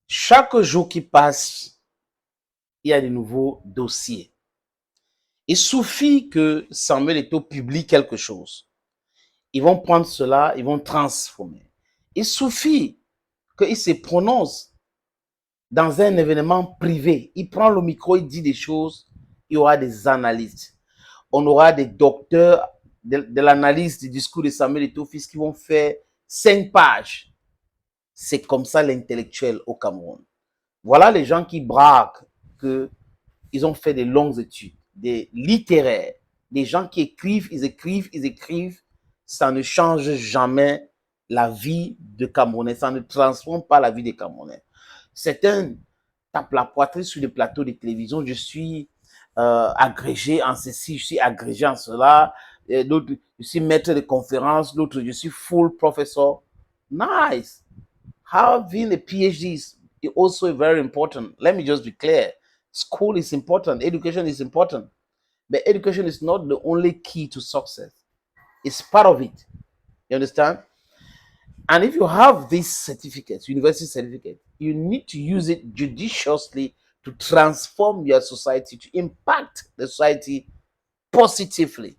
Chaque jour qui passe, il y a de nouveaux dossiers. Il suffit que Samuel Eto'o publie quelque chose. Ils vont prendre cela, ils vont transformer. Il suffit qu'il se prononce dans un événement privé. Il prend le micro, il dit des choses, il y aura des analystes. On aura des docteurs de l'analyse du discours de Samuel Eto'o fils qui vont faire 5 pages. C'est comme ça l'intellectuel au Cameroun. Voilà les gens qui braquent qu'ils ont fait des longues études, des littéraires, des gens qui écrivent, ils écrivent, ils écrivent. Ça ne change jamais la vie de Camerounais, ça ne transforme pas la vie des Camerounais. Certains tapent la poitrine sur les plateaux de télévision, je suis agrégé en ceci, je suis agrégé en cela, l'autre, je suis maître de conférence, l'autre, je suis full professor. Nice. Having a PhD is also very important. Let me just be clear. School is important. Education is important. But education is not the only key to success. It's part of it. You understand? And if you have these certificates, university certificate, you need to use it judiciously to transform your society, to impact the society positively.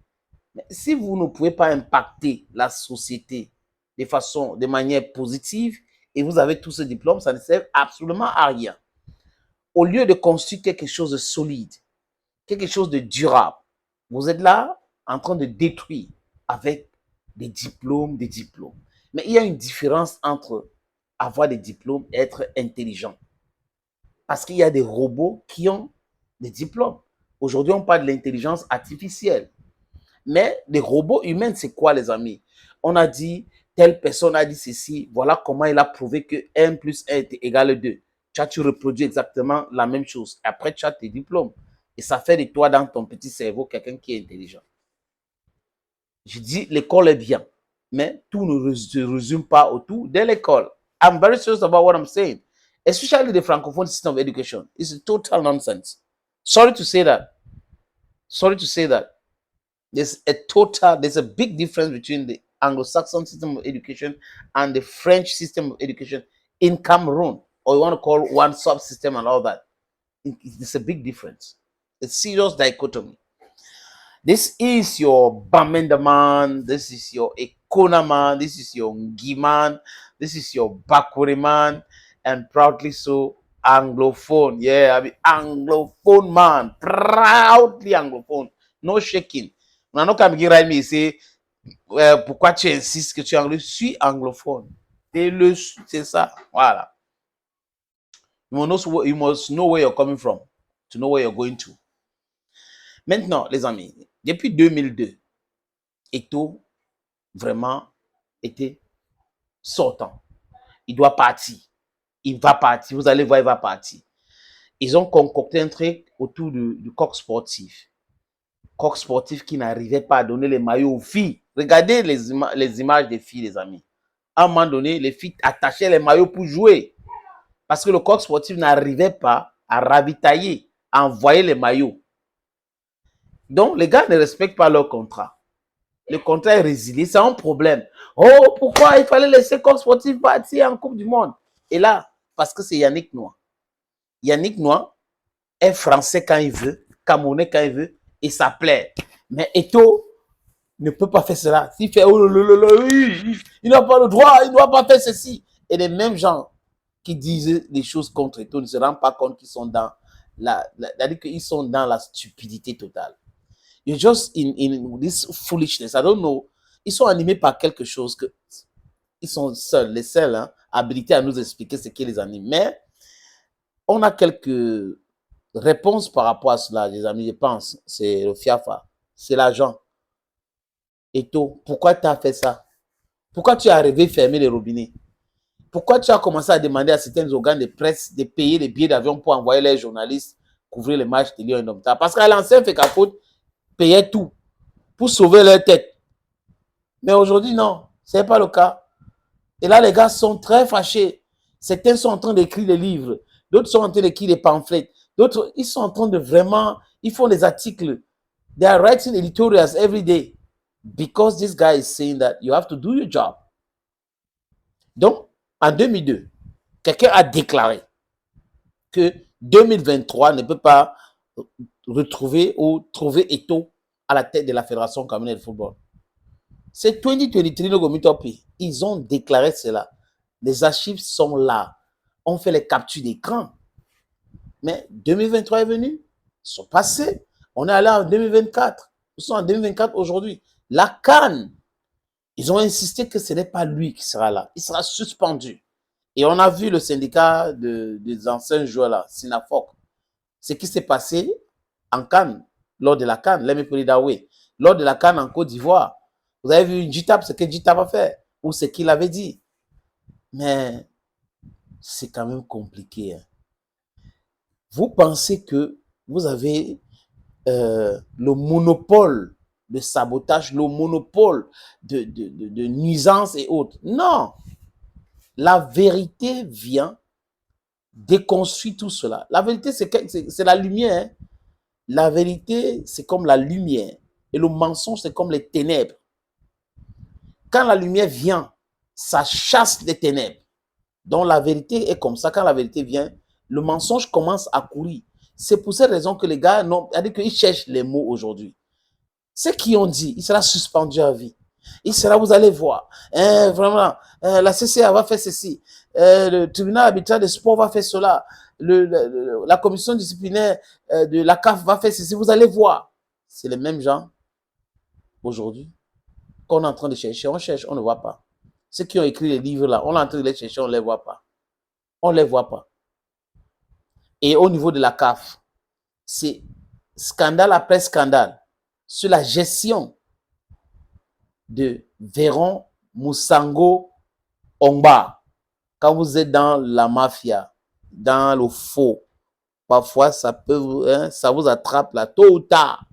Mais si vous ne pouvez pas impacter la société de manière positive, et vous avez tous ces diplômes, ça ne sert absolument à rien. Au lieu de construire quelque chose de solide, quelque chose de durable, vous êtes là en train de détruire avec des diplômes, des diplômes. Mais il y a une différence entre avoir des diplômes et être intelligent. Parce qu'il y a des robots qui ont des diplômes. Aujourd'hui, on parle de l'intelligence artificielle. Mais les robots humains, c'est quoi, les amis? On a dit, telle personne a dit ceci, voilà comment il a prouvé que 1 plus 1 est égal à 2. Tu reproduis exactement la même chose. Après, tu as tes diplômes. Et ça fait de toi, dans ton petit cerveau, quelqu'un qui est intelligent. Je dis, l'école est bien, mais tout ne se résume pas autour de l'école. I'm very serious about what I'm saying. Especially the francophone system of education. It's a total nonsense. Sorry to say that. Sorry to say that. There's a big difference between the Anglo-Saxon system of education and the French system of education in Cameroon, or you want to call one subsystem and all that. It's a big difference. It's serious dichotomy. This is your Bamenda man, this is your Ekona man, this is your Ngi man, this is your Bakuri man, and proudly so Anglophone. Yeah, I mean Anglophone man, proudly Anglophone, no shaking. Maintenant, quand il me ici, pourquoi tu insistes que tu es anglophone? Je suis anglophone. C'est ça, voilà. You must know where you're coming from to know where you're going to. Maintenant, les amis, depuis 2002, Eto'o vraiment était sortant. Il doit partir. Il va partir. Vous allez voir, il va partir. Ils ont concocté un truc autour du coq sportif. Coq sportif qui n'arrivait pas à donner les maillots aux filles. Regardez les images des filles, les amis. À un moment donné, les filles attachaient les maillots pour jouer. Parce que le coq sportif n'arrivait pas à ravitailler, à envoyer les maillots. Donc, les gars ne respectent pas leur contrat. Le contrat est résilié, c'est un problème. Oh, pourquoi il fallait laisser coq sportif partir en Coupe du Monde? Et là, parce que c'est Yannick Noah. Yannick Noah est français quand il veut, camerounais quand il veut, et ça plaît. Mais Eto'o ne peut pas faire cela. S'il fait, oh, il n'a pas le droit, il ne doit pas faire ceci. Et les mêmes gens qui disent des choses contre Eto'o ne se rendent pas compte qu'ils sont dans qu'ils sont dans la stupidité totale. You're just in this foolishness. I don't know. Ils sont animés par quelque chose que ils sont seuls, les seuls, hein, habilités à nous expliquer ce qui les anime. Mais on a quelques réponses par rapport à cela, les amis, je pense. C'est le FIAFA, c'est l'argent. Eto'o, pourquoi tu as fait ça? Pourquoi tu as rêvé fermer les robinets? Pourquoi tu as commencé à demander à certains organes de presse de payer les billets d'avion pour envoyer les journalistes couvrir les matchs de Lyon Indomptable? Parce qu'à l'ancien Fecafoot payait tout pour sauver leur tête. Mais aujourd'hui, non, ce n'est pas le cas. Et là, les gars sont très fâchés. Certains sont en train d'écrire des livres, d'autres sont en train d'écrire des pamphlets, d'autres, ils sont en train de vraiment, ils font des articles. They are writing editorials every day because this guy is saying that you have to do your job. Donc, en 2002, quelqu'un a déclaré que 2023 ne peut pas retrouver ou trouver Eto'o à la tête de la Fédération camerounaise de football. C'est 2023 le Gomitopi. Ils ont déclaré cela. Les archives sont là. On fait les captures d'écran. Mais 2023 est venu. Ils sont passés. On est allé en 2024. Ils sont en 2024 aujourd'hui. La CAN, ils ont insisté que ce n'est pas lui qui sera là. Il sera suspendu. Et on a vu le syndicat des anciens joueurs là, Sinafok. Ce qui s'est passé en CAN, lors de la CAN, lors de la CAN en Côte d'Ivoire. Vous avez vu Djitap, ce que Djitap a fait, ou ce qu'il avait dit. Mais c'est quand même compliqué. Hein. Vous pensez que vous avez le monopole de sabotage, le monopole de nuisance et autres. Non. La vérité vient déconstruire tout cela. La vérité, c'est la lumière. Hein. La vérité, c'est comme la lumière. Et le mensonge, c'est comme les ténèbres. Quand la lumière vient, ça chasse les ténèbres. Donc la vérité est comme ça. Quand la vérité vient, le mensonge commence à courir. C'est pour cette raison que les gars, c'est-à-dire qu'ils cherchent les mots aujourd'hui. Ceux qui ont dit, il sera suspendu à vie. Il sera, vous allez voir, vraiment, la CCA va faire ceci, le tribunal arbitral de sport va faire cela, la commission disciplinaire de la CAF va faire ceci, vous allez voir. C'est les mêmes gens, aujourd'hui, qu'on est en train de chercher. On cherche, on ne voit pas. Ceux qui ont écrit les livres là, on est en train de les chercher, on ne les voit pas. On ne les voit pas. Et au niveau de la CAF, c'est scandale après scandale sur la gestion de Véron Moussango Ongba. Quand vous êtes dans la mafia, dans le faux, parfois ça vous attrape là, tôt ou tard.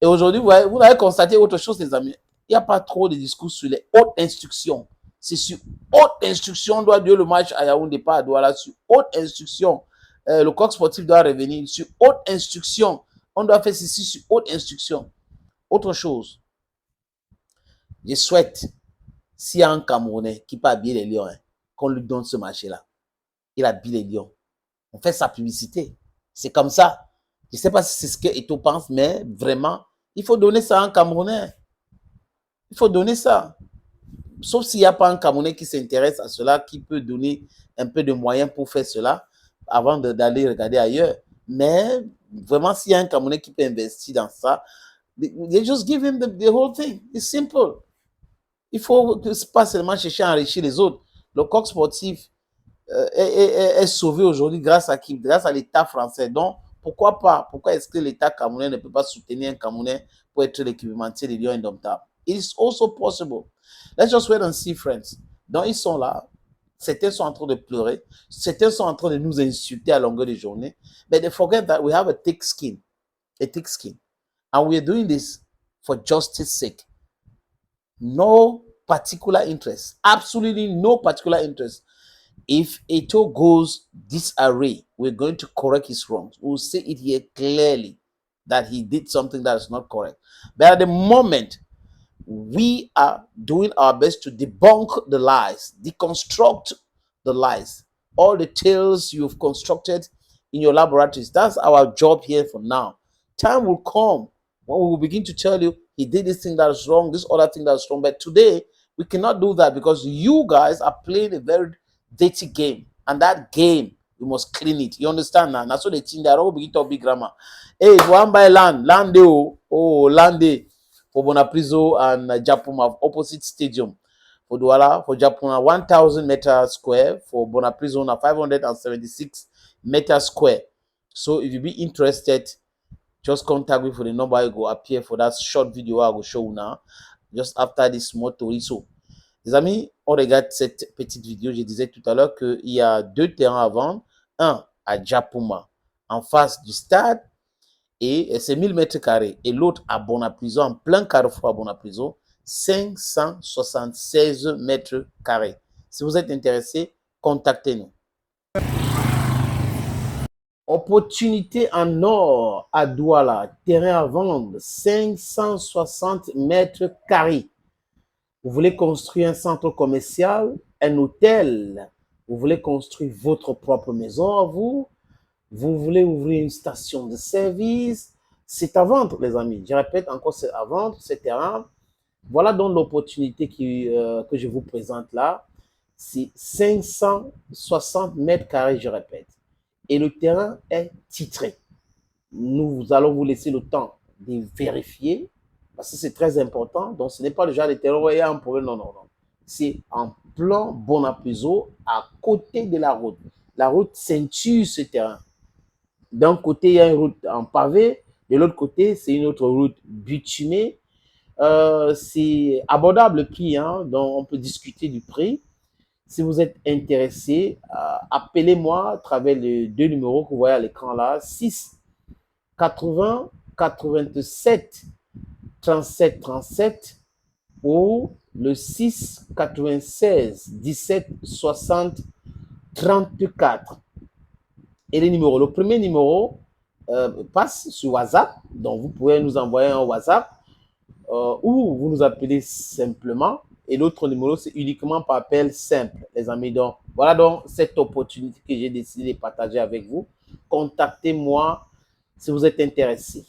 Et aujourd'hui, vous avez constaté autre chose, les amis. Il n'y a pas trop de discours sur les hautes instructions. C'est sur haute instruction, on doit dire le match à Yaoundé, pas à Douala, sur haute instruction. Le coq sportif doit revenir sur haute instruction. On doit faire ceci sur haute instruction. Autre chose. Je souhaite, s'il y a un Camerounais qui peut habiller les lions, hein, qu'on lui donne ce marché-là. Il habille les lions. On fait sa publicité. C'est comme ça. Je ne sais pas si c'est ce que Eto'o pense, mais vraiment, il faut donner ça à un Camerounais. Il faut donner ça. Sauf s'il n'y a pas un Camerounais qui s'intéresse à cela, qui peut donner un peu de moyens pour faire cela, avant d'aller regarder ailleurs. Mais vraiment, s'il y a un Camerounais qui peut investir dans ça, they just give him the whole thing. It's simple. Il ne faut pas seulement chercher à enrichir les autres. Le coq sportif est sauvé aujourd'hui grâce à qui? Grâce à l'État français. Donc, pourquoi pas? Pourquoi est-ce que l'État camerounais ne peut pas soutenir un Camerounais pour être l'équipementier des Lions indomptables? It is also possible. Let's just wait and see, friends. Donc, ils sont là. Certains sont en train de pleurer. Certains sont en train de nous insulter à longueur de journée. But they forget that we have a thick skin. A thick skin. And we are doing this for justice's sake. No particular interest. Absolutely no particular interest. If Eto'o goes disarray, we're going to correct his wrongs. We'll say it here clearly that he did something that is not correct. But at the moment, we are doing our best to debunk the lies, deconstruct the lies, all the tales you've constructed in your laboratories. That's our job here for now. Time will come when we will begin to tell you he did this thing that is wrong, this other thing that is wrong. But today, we cannot do that because you guys are playing a very dirty game. And that game, we must clean it. You understand now? That's what they think. They are all begin to big grammar. Hey, if you want to buy land, land for Bonaprizo and Japuma, opposite stadium. For Douala, for Japuna, 1,000 meters square. For Bonaprizo, 576 meters square. So if you be interested, just contact me for the number I go appear for that short video I will show now. Just after this motori. So, les amis, on regarde cette petite vidéo. Je disais tout à l'heure qu'il y a 2 terrains à vendre. Un à Japuma, en face du stade. Et c'est 1000 mètres carrés. Et l'autre à Bonaprizo, en plein carrefour à Bonaprizo, 576 mètres carrés. Si vous êtes intéressé, contactez-nous. Opportunité en or à Douala, terrain à vendre, 560 mètres carrés. Vous voulez construire un centre commercial, un hôtel, vous voulez construire votre propre maison à vous, vous voulez ouvrir une station de service, c'est à vendre, les amis. Je répète encore, c'est à vendre, ce terrain. Voilà donc l'opportunité que je vous présente là. C'est 560 mètres carrés, je répète. Et le terrain est titré. Nous allons vous laisser le temps de vérifier, parce que c'est très important. Donc, ce n'est pas le genre de terrain où il y a un problème. Non, non, non. C'est en plan Bonappuiseau, à côté de la route. La route ceinture ce terrain. D'un côté, il y a une route en pavé. De l'autre côté, c'est une autre route bitumée. C'est abordable le prix, hein, donc on peut discuter du prix. Si vous êtes intéressé, appelez-moi à travers les deux numéros que vous voyez à l'écran là, 6 80 87 37 37 ou le 6 96 17 60 34. Et les numéros, le premier numéro passe sur WhatsApp, donc vous pouvez nous envoyer un WhatsApp ou vous nous appelez simplement. Et l'autre numéro, c'est uniquement par appel simple, les amis. Donc, voilà donc cette opportunité que j'ai décidé de partager avec vous. Contactez-moi si vous êtes intéressé.